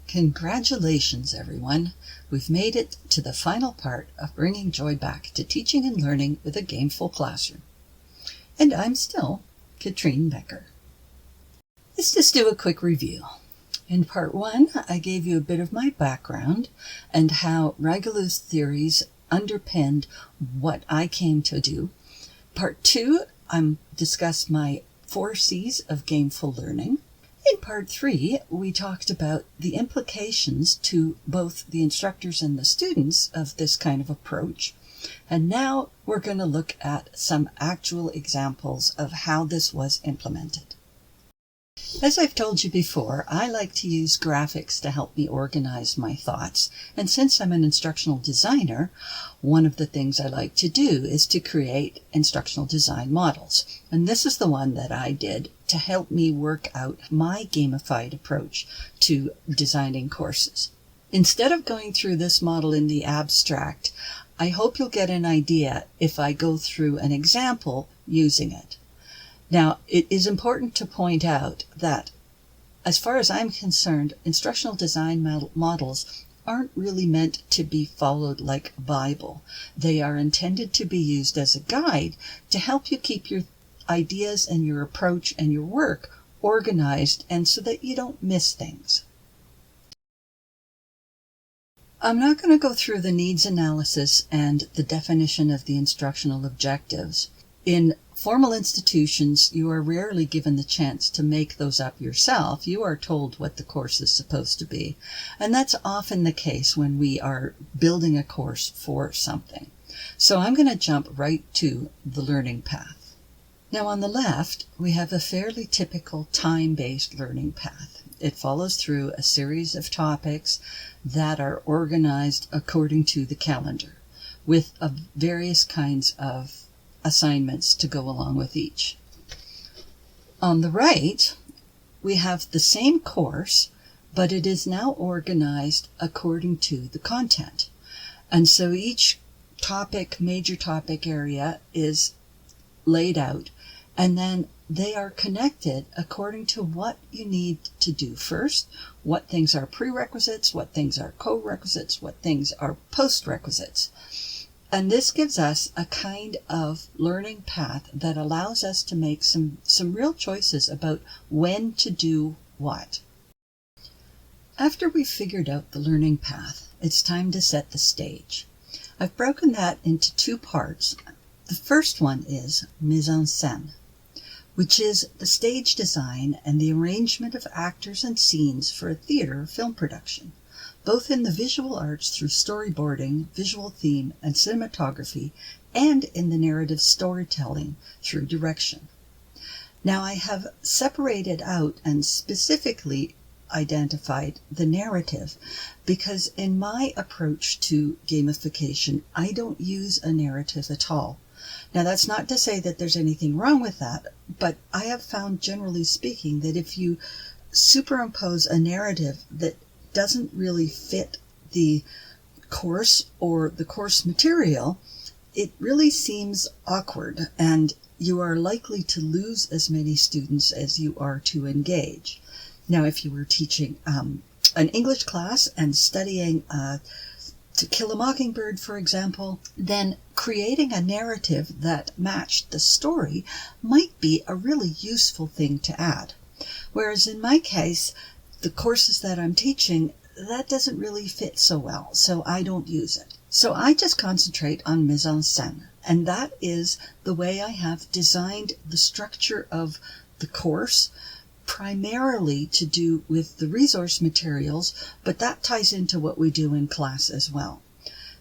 Congratulations, everyone! We've made it to the final part of bringing joy back to teaching and learning with a gameful classroom. And I'm still Katrine Becker. Let's just do a quick review. In part 1, I gave you a bit of my background and how Raguelu's theories underpinned what I came to do. Part 2, I discussed my 4 C's of gameful learning. In part 3, we talked about the implications to both the instructors and the students of this kind of approach. And now we're going to look at some actual examples of how this was implemented. As I've told you before, I like to use graphics to help me organize my thoughts. And since I'm an instructional designer, one of the things I like to do is to create instructional design models. And this is the one that I did to help me work out my gamified approach to designing courses. Instead of going through this model in the abstract, I hope you'll get an idea if I go through an example using it. Now, it is important to point out that, as far as I'm concerned, instructional design models aren't really meant to be followed like a Bible. They are intended to be used as a guide to help you keep your ideas and your approach and your work organized and so that you don't miss things. I'm not going to go through the needs analysis and the definition of the instructional objectives. In formal institutions, you are rarely given the chance to make those up yourself. You are told what the course is supposed to be. And that's often the case when we are building a course for something. So I'm going to jump right to the learning path. Now on the left, we have a fairly typical time-based learning path. It follows through a series of topics that are organized according to the calendar, with various kinds of assignments to go along with each. On the right, we have the same course, but it is now organized according to the content. And so each major topic area is laid out, and then they are connected according to what you need to do first, what things are prerequisites, what things are co-requisites, what things are post-requisites. And this gives us a kind of learning path that allows us to make some real choices about when to do what. After we've figured out the learning path, it's time to set the stage. I've broken that into 2 parts. The first one is mise en scène, which is the stage design and the arrangement of actors and scenes for a theater or film production, both in the visual arts through storyboarding, visual theme, and cinematography, and in the narrative storytelling through direction. Now I have separated out and specifically identified the narrative because in my approach to gamification, I don't use a narrative at all. Now that's not to say that there's anything wrong with that, but I have found, generally speaking, that if you superimpose a narrative that doesn't really fit the course or the course material, it really seems awkward, and you are likely to lose as many students as you are to engage. Now, if you were teaching an English class and studying To Kill a Mockingbird, for example, then creating a narrative that matched the story might be a really useful thing to add. Whereas in my case, the courses that I'm teaching, that doesn't really fit so well, so I don't use it. So I just concentrate on mise en scène, and that is the way I have designed the structure of the course, primarily to do with the resource materials, but that ties into what we do in class as well.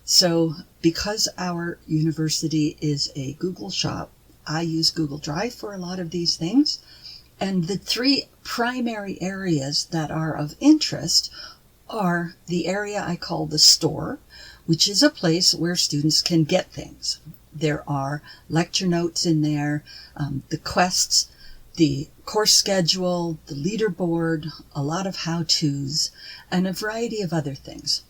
So because our university is a Google shop, I use Google Drive for a lot of these things. And the 3 primary areas that are of interest are the area I call the store, which is a place where students can get things. There are lecture notes in there, the quests, the course schedule, the leaderboard, a lot of how-tos, and a variety of other things.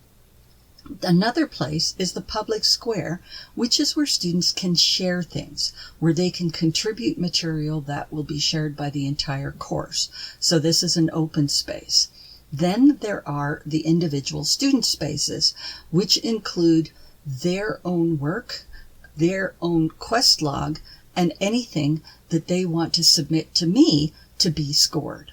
Another place is the public square, which is where students can share things, where they can contribute material that will be shared by the entire course. So this is an open space. Then there are the individual student spaces, which include their own work, their own quest log, and anything that they want to submit to me to be scored.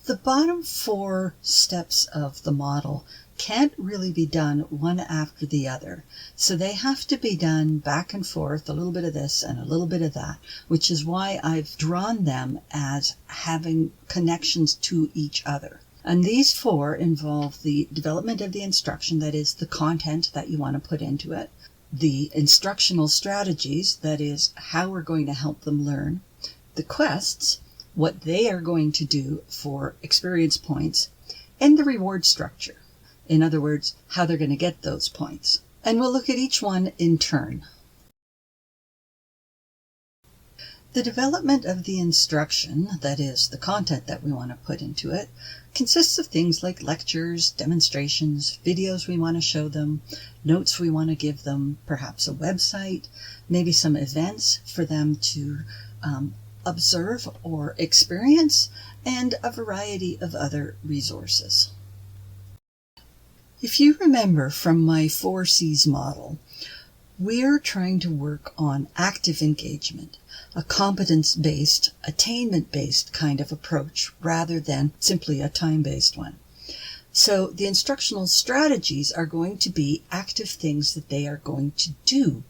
The bottom 4 steps of the model can't really be done one after the other. So they have to be done back and forth, a little bit of this and a little bit of that, which is why I've drawn them as having connections to each other. And these 4 involve the development of the instruction, that is the content that you want to put into it, the instructional strategies, that is how we're going to help them learn, the quests, what they are going to do for experience points, and the reward structure. In other words, how they're going to get those points. And we'll look at each one in turn. The development of the instruction, that is, the content that we want to put into it, consists of things like lectures, demonstrations, videos we want to show them, notes we want to give them, perhaps a website, maybe some events for them to observe or experience, and a variety of other resources. If you remember from my 4 C's model, we're trying to work on active engagement, a competence-based, attainment-based kind of approach rather than simply a time-based one. So the instructional strategies are going to be active things that they are going to do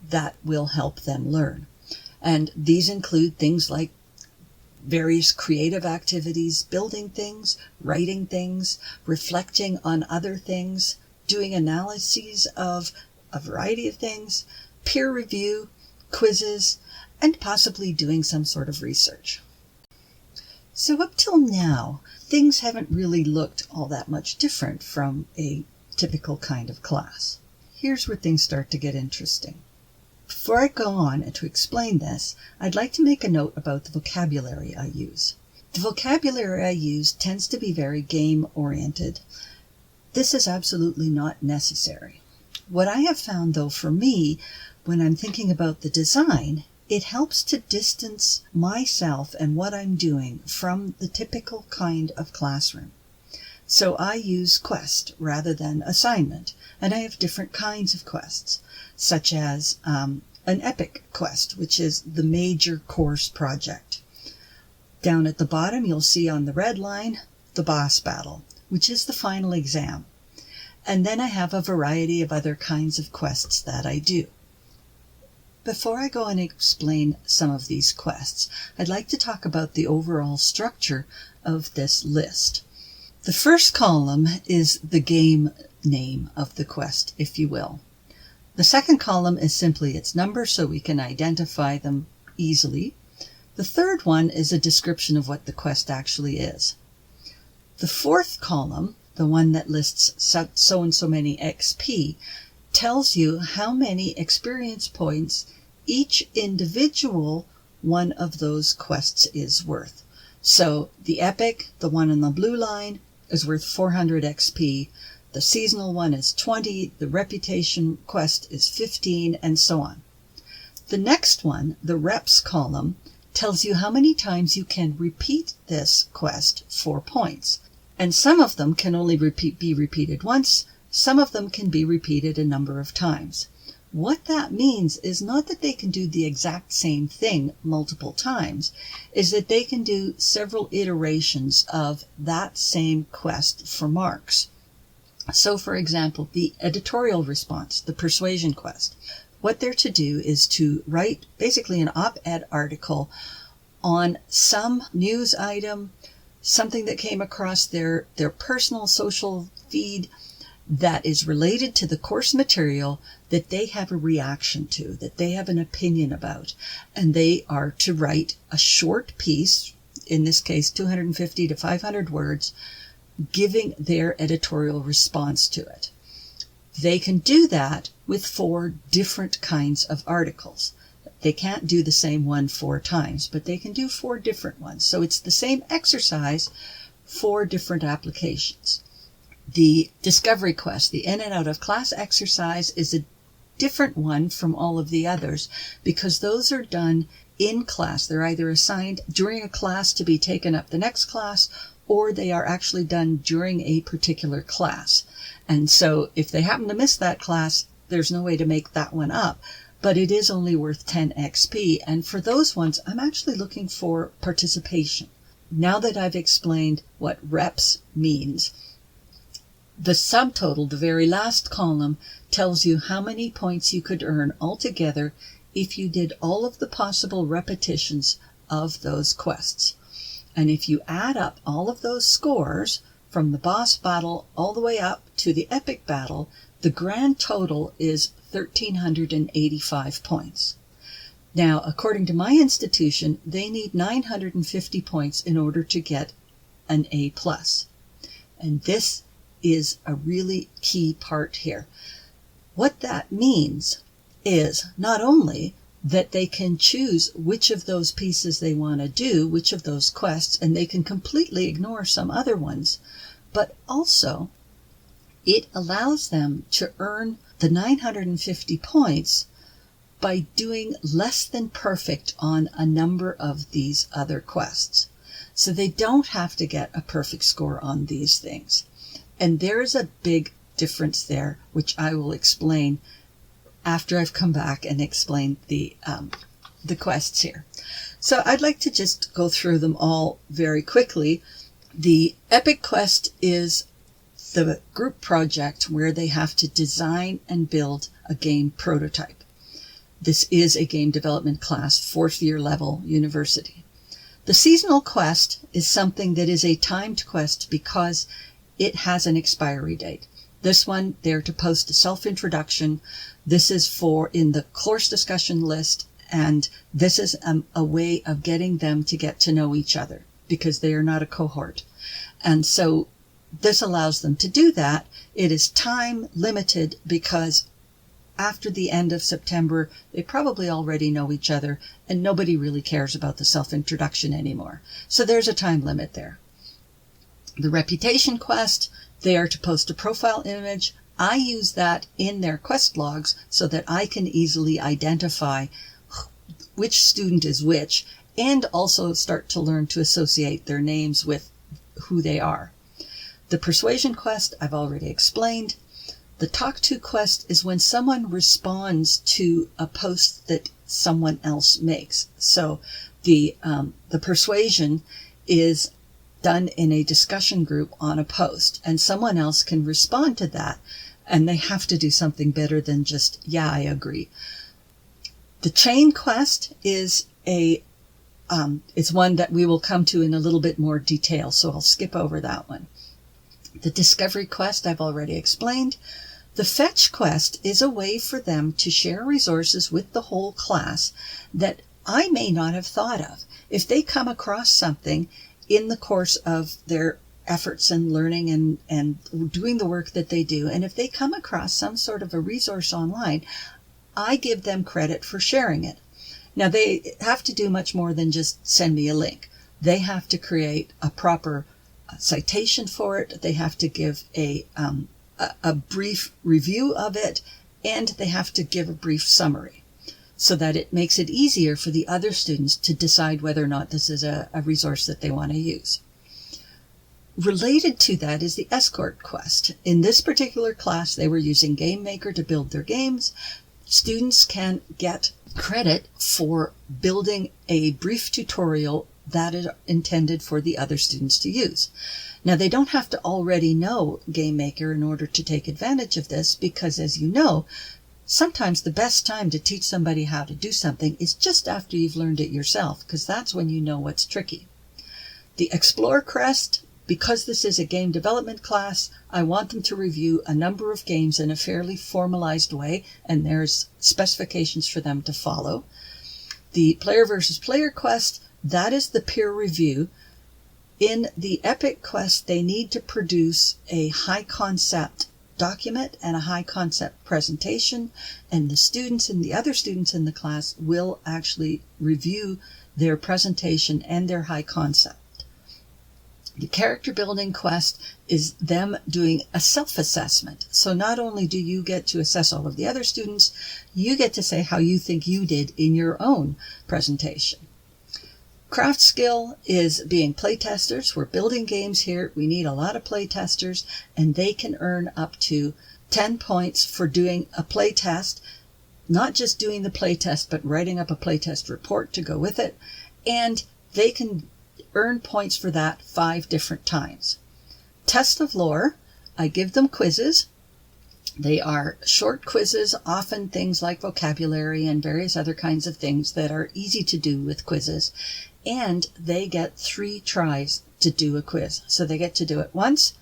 that will help them learn. And these include things like various creative activities, building things, writing things, reflecting on other things, doing analyses of a variety of things, peer review, quizzes, and possibly doing some sort of research. So up till now, things haven't really looked all that much different from a typical kind of class. Here's where things start to get interesting. Before I go on to explain this, I'd like to make a note about the vocabulary I use. The vocabulary I use tends to be very game-oriented. This is absolutely not necessary. What I have found, though, for me, when I'm thinking about the design, it helps to distance myself and what I'm doing from the typical kind of classroom. So I use quest rather than assignment, and I have different kinds of quests, such as an epic quest, which is the major course project. Down at the bottom, you'll see on the red line, the boss battle, which is the final exam. And then I have a variety of other kinds of quests that I do. Before I go and explain some of these quests, I'd like to talk about the overall structure of this list. The first column is the game name of the quest, if you will. The second column is simply its number, so we can identify them easily. The third one is a description of what the quest actually is. The fourth column, the one that lists so and so many XP, tells you how many experience points each individual one of those quests is worth. So the epic, the one on the blue line, is worth 400 XP. The seasonal one is 20, the reputation quest is 15, and so on. The next one, the reps column, tells you how many times you can repeat this quest for points. And some of them can only be repeated once, some of them can be repeated a number of times. What that means is not that they can do the exact same thing multiple times, is that they can do several iterations of that same quest for marks. So, for example, the editorial response, the persuasion quest, what they're to do is to write basically an op-ed article on some news item, something that came across their personal social feed that is related to the course material that they have a reaction to, that they have an opinion about. And they are to write a short piece, in this case 250 to 500 words, giving their editorial response to it. They can do that with 4 different kinds of articles. They can't do the same one 4 times, but they can do 4 different ones. So it's the same exercise, 4 different applications. The discovery quest, the in and out of class exercise, is a different one from all of the others because those are done in class. They're either assigned during a class to be taken up the next class, or they are actually done during a particular class. And so if they happen to miss that class, there's no way to make that one up. But it is only worth 10 XP. And for those ones, I'm actually looking for participation. Now that I've explained what reps means, the subtotal, the very last column, tells you how many points you could earn altogether if you did all of the possible repetitions of those quests. And if you add up all of those scores from the boss battle all the way up to the epic battle, the grand total is 1,385 points. Now, according to my institution, they need 950 points in order to get an A+. And this is a really key part here. What that means is not only that they can choose which of those pieces they want to do, which of those quests, and they can completely ignore some other ones, but also it allows them to earn the 950 points by doing less than perfect on a number of these other quests. So they don't have to get a perfect score on these things. And there is a big difference there, which I will explain after I've come back and explained the quests here. So I'd like to just go through them all very quickly. The Epic Quest is the group project where they have to design and build a game prototype. This is a game development class, 4th year level university. The seasonal quest is something that is a timed quest because it has an expiry date. This one, they're to post a self-introduction. This is for in the course discussion list, and this is a way of getting them to get to know each other because they are not a cohort. And so this allows them to do that. It is time limited because after the end of September, they probably already know each other and nobody really cares about the self-introduction anymore. So there's a time limit there. The reputation quest, they are to post a profile image. I use that in their quest logs so that I can easily identify which student is which and also start to learn to associate their names with who they are. The persuasion quest, I've already explained. The talk to quest is when someone responds to a post that someone else makes. So the persuasion is done in a discussion group on a post, and someone else can respond to that, and they have to do something better than just, yeah, I agree. The chain quest is it's one that we will come to in a little bit more detail, so I'll skip over that one. The discovery quest I've already explained. The fetch quest is a way for them to share resources with the whole class that I may not have thought of. If they come across something in the course of their efforts and learning and doing the work that they do, and if they come across some sort of a resource online, I give them credit for sharing it. Now, they have to do much more than just send me a link. They have to create a proper citation for it. They have to give a brief review of it, and they have to give a brief summary so that it makes it easier for the other students to decide whether or not this is a resource that they want to use. Related to that is the escort quest. In this particular class, they were using Game Maker to build their games. Students can get credit for building a brief tutorial that is intended for the other students to use. Now, they don't have to already know Game Maker in order to take advantage of this because, as you know, sometimes the best time to teach somebody how to do something is just after you've learned it yourself, because that's when you know what's tricky. The Explore Quest, because this is a game development class, I want them to review a number of games in a fairly formalized way, and there's specifications for them to follow. The Player versus Player Quest, that is the peer review. In the Epic Quest, they need to produce a high concept document and a high concept presentation, and the students and the other students in the class will actually review their presentation and their high concept. The character building quest is them doing a self-assessment. So not only do you get to assess all of the other students, you get to say how you think you did in your own presentation. Craft skill is being playtesters. We're building games here. We need a lot of playtesters, and they can earn up to 10 points for doing a playtest, not just doing the playtest, but writing up a playtest report to go with it. And they can earn points for that 5 different times. Test of lore, I give them quizzes. They are short quizzes, often things like vocabulary and various other kinds of things that are easy to do with quizzes. And they get 3 tries to do a quiz. So they get to do it once.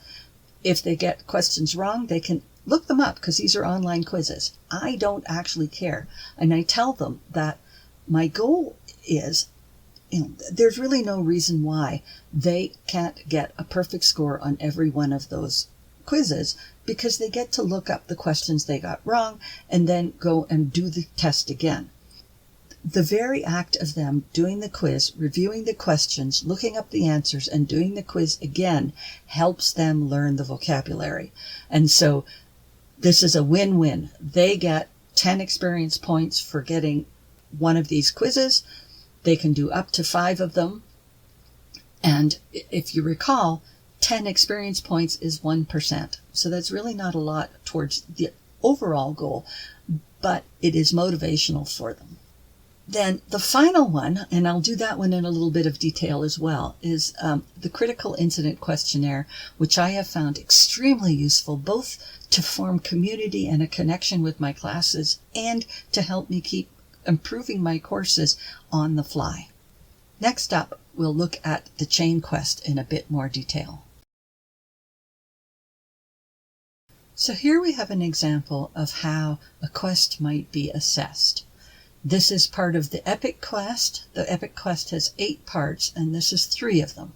If they get questions wrong, they can look them up because these are online quizzes. I don't actually care. And I tell them that my goal is, there's really no reason why they can't get a perfect score on every one of those quizzes, because they get to look up the questions they got wrong and then go and do the test again. The very act of them doing the quiz, reviewing the questions, looking up the answers, and doing the quiz again helps them learn the vocabulary. And so this is a win-win. They get 10 experience points for getting one of these quizzes. They can do up to 5 of them. And if you recall, 10 experience points is 1%. So that's really not a lot towards the overall goal, but it is motivational for them. Then the final one, and I'll do that one in a little bit of detail as well, is the critical incident questionnaire, which I have found extremely useful, both to form community and a connection with my classes and to help me keep improving my courses on the fly. Next up, we'll look at the chain quest in a bit more detail. So here we have an example of how a quest might be assessed. This is part of the Epic Quest. The Epic Quest has 8 parts, and this is 3 of them.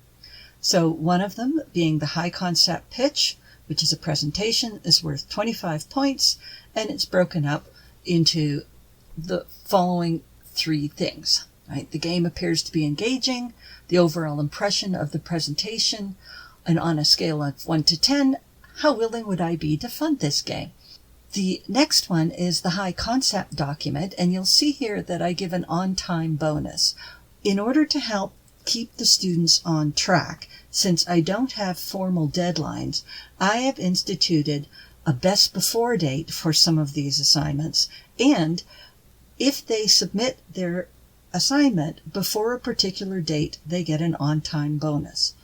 So one of them being the high concept pitch, which is a presentation, is worth 25 points, and it's broken up into the following 3 things. Right? The game appears to be engaging, the overall impression of the presentation, and on a scale of 1 to 10, how willing would I be to fund this game? The next one is the high concept document, and you'll see here that I give an on-time bonus. In order to help keep the students on track, since I don't have formal deadlines, I have instituted a best before date for some of these assignments, and if they submit their assignment before a particular date, they get an on-time bonus.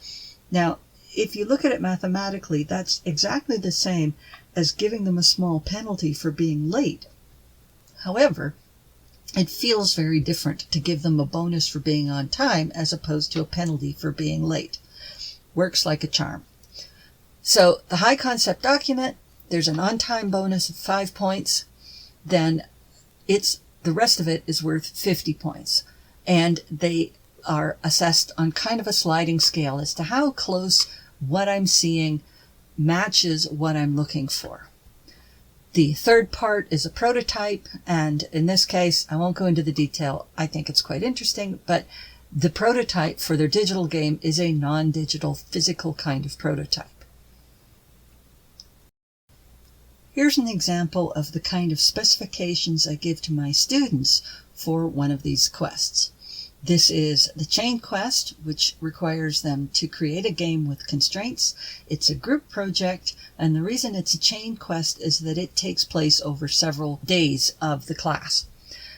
Now, if you look at it mathematically, that's exactly the same as giving them a small penalty for being late. However, it feels very different to give them a bonus for being on time as opposed to a penalty for being late. Works like a charm. So the high concept document, there's an on-time bonus of 5 points. Then the rest of it is worth 50 points. And they are assessed on kind of a sliding scale as to how close what I'm seeing matches what I'm looking for. The third part is a prototype, and in this case, I won't go into the detail. I think it's quite interesting, but the prototype for their digital game is a non-digital, physical kind of prototype. Here's an example of the kind of specifications I give to my students for one of these quests. This is the chain quest, which requires them to create a game with constraints. It's a group project, and the reason it's a chain quest is that it takes place over several days of the class.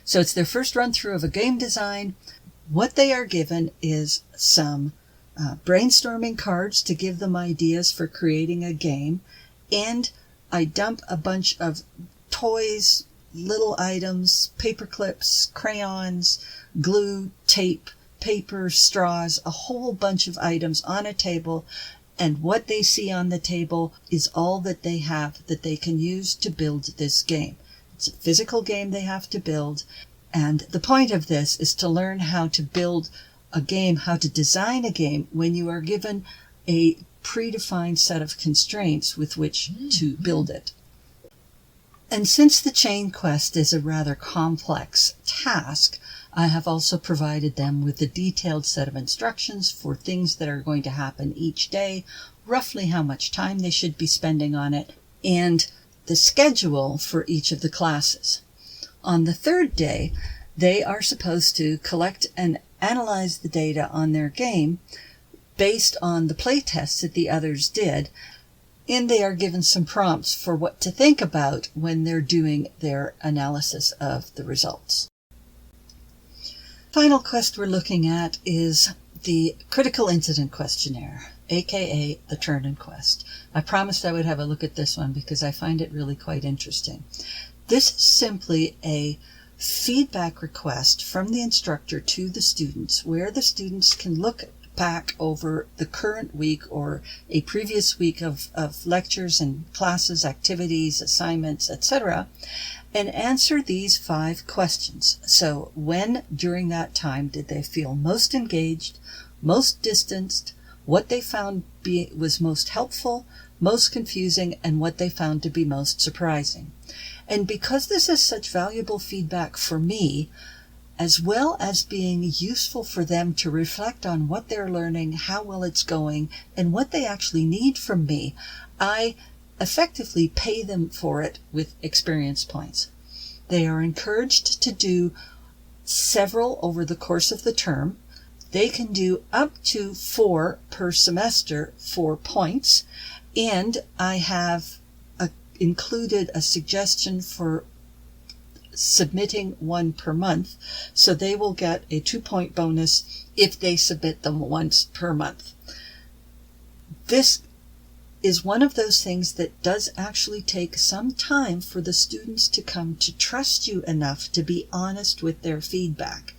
So it's their first run through of a game design. What they are given is some brainstorming cards to give them ideas for creating a game, and I dump a bunch of toys, little items, paper clips, crayons, glue, tape, paper, straws, a whole bunch of items on a table, and what they see on the table is all that they have that they can use to build this game. It's a physical game they have to build, and the point of this is to learn how to build a game, how to design a game when you are given a predefined set of constraints with which to build it. And since the chain quest is a rather complex task, I have also provided them with a detailed set of instructions for things that are going to happen each day, roughly how much time they should be spending on it, and the schedule for each of the classes. On the third day, they are supposed to collect an analyze the data on their game based on the play tests that the others did, and they are given some prompts for what to think about when they're doing their analysis of the results. Final quest we're looking at is the Critical Incident Questionnaire, aka the Turn-In Quest. I promised I would have a look at this one because I find it really quite interesting. This is simply a feedback request from the instructor to the students, where the students can look back over the current week or a previous week of lectures and classes, activities, assignments, etc., and answer these 5 questions. So when during that time did they feel most engaged, most distanced, what they found was most helpful, most confusing, and what they found to be most surprising. And because this is such valuable feedback for me, as well as being useful for them to reflect on what they're learning, how well it's going, and what they actually need from me, I effectively pay them for it with experience points. They are encouraged to do several over the course of the term. They can do up to 4 per semester for points, and I have included a suggestion for submitting 1 per month, so they will get a 2-point bonus if they submit them once per month. This is one of those things that does actually take some time for the students to come to trust you enough to be honest with their feedback.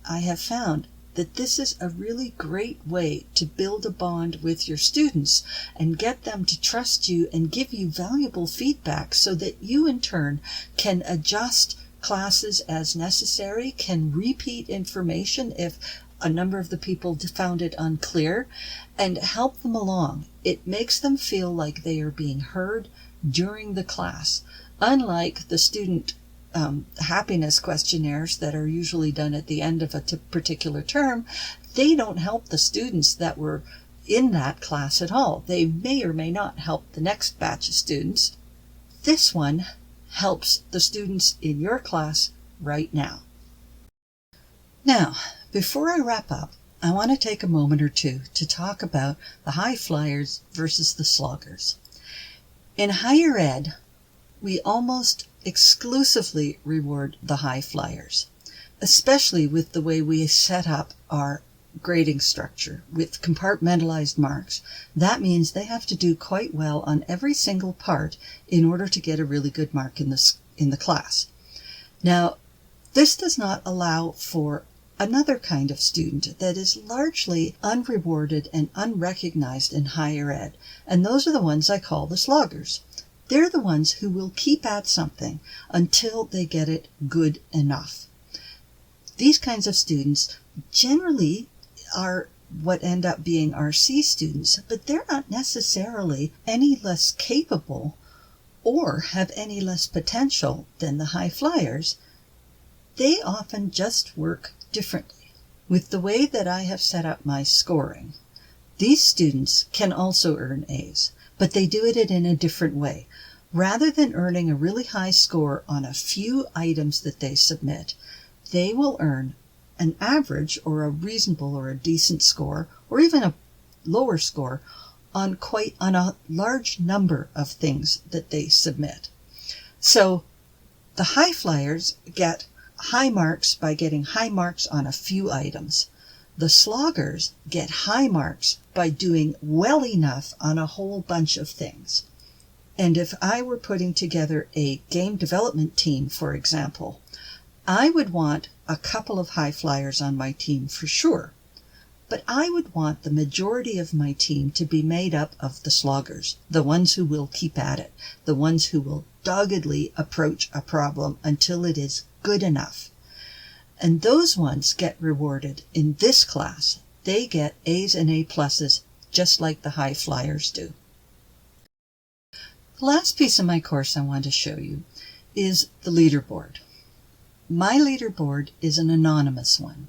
I have found that this is a really great way to build a bond with your students and get them to trust you and give you valuable feedback so that you in turn can adjust classes as necessary, can repeat information if a number of the people found it unclear, and help them along. It makes them feel like they are being heard during the class, unlike the student happiness questionnaires that are usually done at the end of a particular term. They don't help the students that were in that class at all. They may or may not help the next batch of students. This one helps the students in your class right now. Now, before I wrap up, I want to take a moment or two to talk about the high flyers versus the sloggers. In higher ed, we almost exclusively reward the high flyers, especially with the way we set up our grading structure with compartmentalized marks. That means they have to do quite well on every single part in order to get a really good mark in the class. Now, this does not allow for another kind of student that is largely unrewarded and unrecognized in higher ed, and those are the ones I call the sloggers. They're the ones who will keep at something until they get it good enough. These kinds of students generally are what end up being our C students, but they're not necessarily any less capable or have any less potential than the high flyers. They often just work differently. With the way that I have set up my scoring, these students can also earn A's, but they do it in a different way. Rather than earning a really high score on a few items that they submit, they will earn an average or a reasonable or a decent score, or even a lower score on a large number of things that they submit. So the high flyers get high marks by getting high marks on a few items. The sloggers get high marks by doing well enough on a whole bunch of things. And if I were putting together a game development team, for example, I would want a couple of high flyers on my team for sure. But I would want the majority of my team to be made up of the sloggers, the ones who will keep at it, the ones who will doggedly approach a problem until it is good enough. And those ones get rewarded in this class. They get A's and A pluses just like the high flyers do. The last piece of my course I want to show you is the leaderboard. My leaderboard is an anonymous one.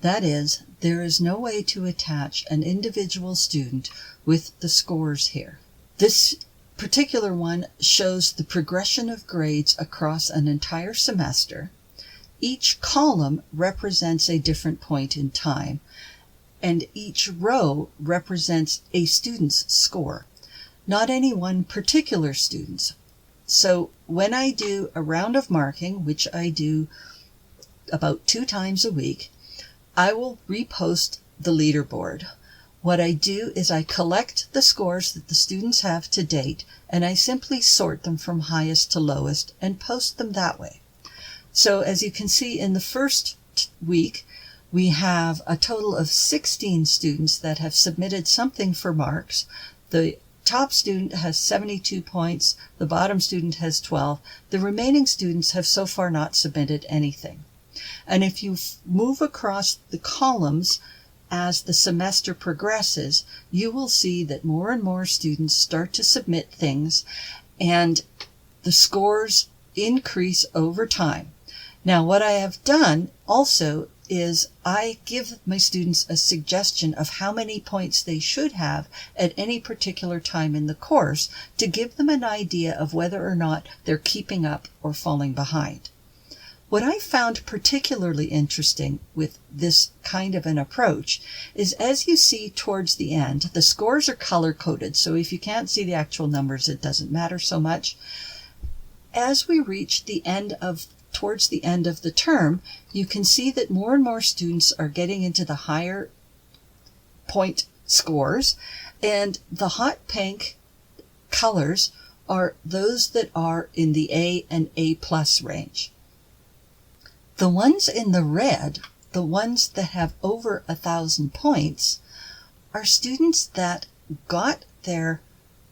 That is, there is no way to attach an individual student with the scores here. This particular one shows the progression of grades across an entire semester. Each column represents a different point in time, and each row represents a student's score, not any one particular student's. So when I do a round of marking, which I do about 2 times a week, I will repost the leaderboard. What I do is I collect the scores that the students have to date, and I simply sort them from highest to lowest and post them that way. So as you can see, in the first week, we have a total of 16 students that have submitted something for marks. The top student has 72 points, the bottom student has 12. The remaining students have so far not submitted anything. And if you move across the columns as the semester progresses, you will see that more and more students start to submit things, and the scores increase over time. Now, what I have done also is I give my students a suggestion of how many points they should have at any particular time in the course to give them an idea of whether or not they're keeping up or falling behind. What I found particularly interesting with this kind of an approach is, as you see towards the end, the scores are color-coded, so if you can't see the actual numbers, it doesn't matter so much. As we reach towards the end of the term, you can see that more and more students are getting into the higher point scores, and the hot pink colors are those that are in the A and A+ range. The ones in the red, the ones that have over 1,000 points, are students that got their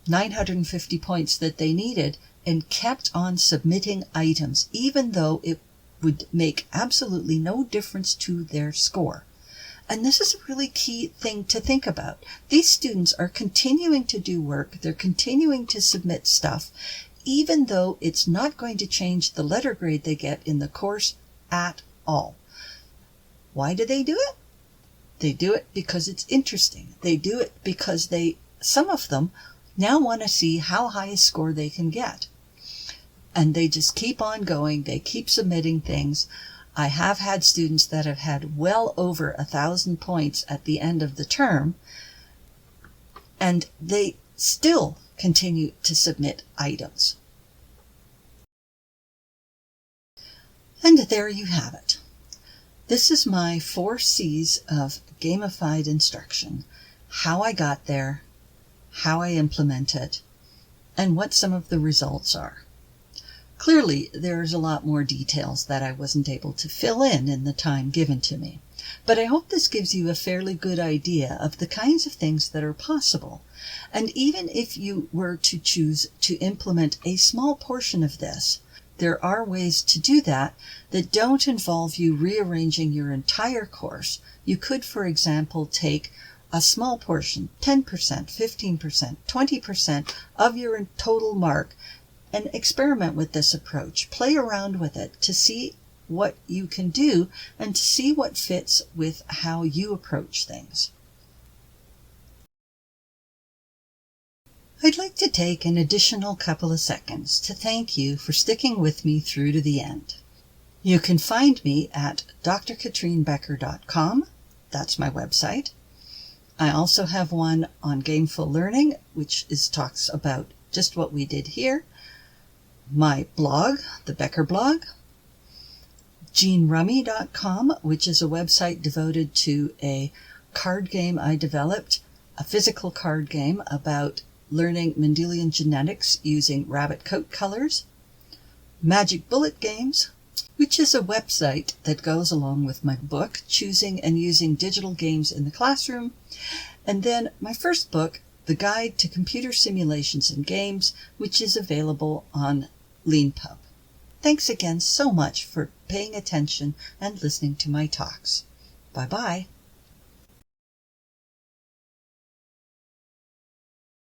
950 points that they needed and kept on submitting items, even though it would make absolutely no difference to their score. And this is a really key thing to think about. These students are continuing to do work, they're continuing to submit stuff, even though it's not going to change the letter grade they get in the course at all. Why do they do it? They do it because it's interesting. They do it because some of them now want to see how high a score they can get. And they just keep on going. They keep submitting things. I have had students that have had well over 1,000 points at the end of the term, and they still continue to submit items. And there you have it. This is my 4 C's of gamified instruction: how I got there, how I implement it, and what some of the results are. Clearly, there's a lot more details that I wasn't able to fill in the time given to me, but I hope this gives you a fairly good idea of the kinds of things that are possible. And even if you were to choose to implement a small portion of this, there are ways to do that don't involve you rearranging your entire course. You could, for example, take a small portion, 10%, 15%, 20% of your total mark, and experiment with this approach. Play around with it to see what you can do and to see what fits with how you approach things. I'd like to take an additional couple of seconds to thank you for sticking with me through to the end. You can find me at drkatrinebecker.com. That's my website. I also have one on Gameful Learning, which talks about just what we did here. My blog, the Becker blog. GeneRummy.com, which is a website devoted to a card game I developed, a physical card game about learning Mendelian genetics using rabbit coat colors. Magic Bullet Games, which is a website that goes along with my book, Choosing and Using Digital Games in the Classroom. And then my first book, The Guide to Computer Simulations and Games, which is available on LeanPub. Thanks again so much for paying attention and listening to my talks. Bye-bye.